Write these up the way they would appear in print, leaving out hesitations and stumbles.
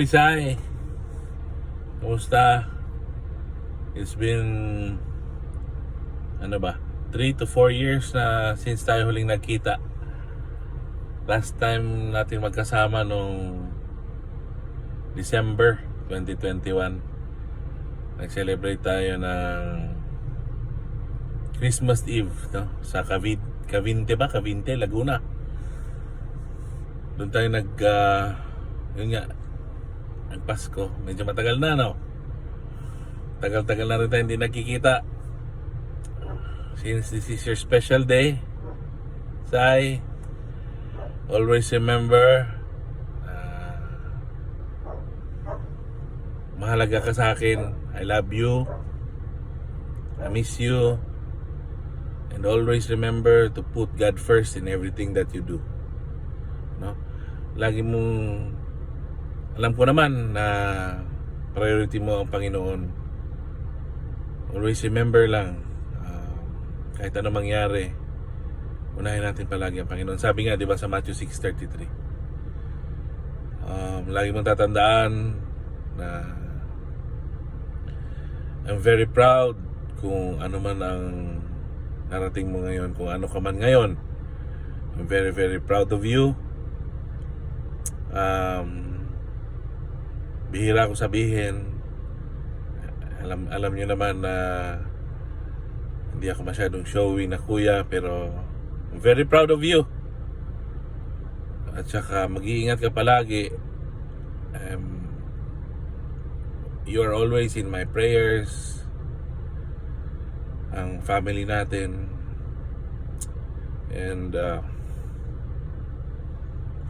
Hi, Sai. Kumusta? It's been, 3 to 4 years na since tayo huling nagkita. Last time natin magkasama nung December 2021. Nag-celebrate tayo ng Christmas Eve, no? Sa Cavite, Laguna. Doon tayo yun nga, ang Pasko. Medyo matagal na, no? Tagal-tagal na rin tayo hindi nakikita. Since this is your special day, Sai, always remember, mahalaga ka sa akin. I love you. I miss you. And always remember to put God first in everything that you do. No? Lagi mong, alam ko naman na priority mo ang Panginoon. Always remember lang, kahit ano mangyari, unahin natin palagi ang Panginoon. Sabi nga, di ba, sa Matthew 6:33, lagi mong tatandaan na I'm very proud kung ano man ang narating mo ngayon, kung ano ka man ngayon. I'm very, very proud of you. Bihira ko sabihin, alam nyo naman na hindi ako masyadong showy na kuya, pero I'm very proud of you. At saka mag-iingat ka palagi. You are always in my prayers. Ang family natin. And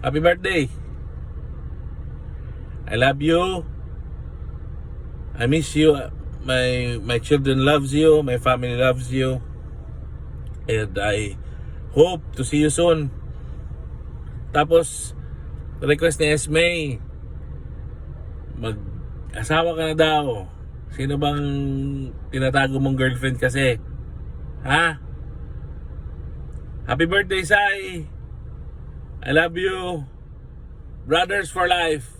happy birthday. I love you. I miss you. My children loves you. My family loves you. And I hope to see you soon. Tapos, request ni Esme, mag-asawa ka na daw. Sino bang tinatago mong girlfriend kasi? Ha? Happy birthday, Sai. I love you. Brothers for life.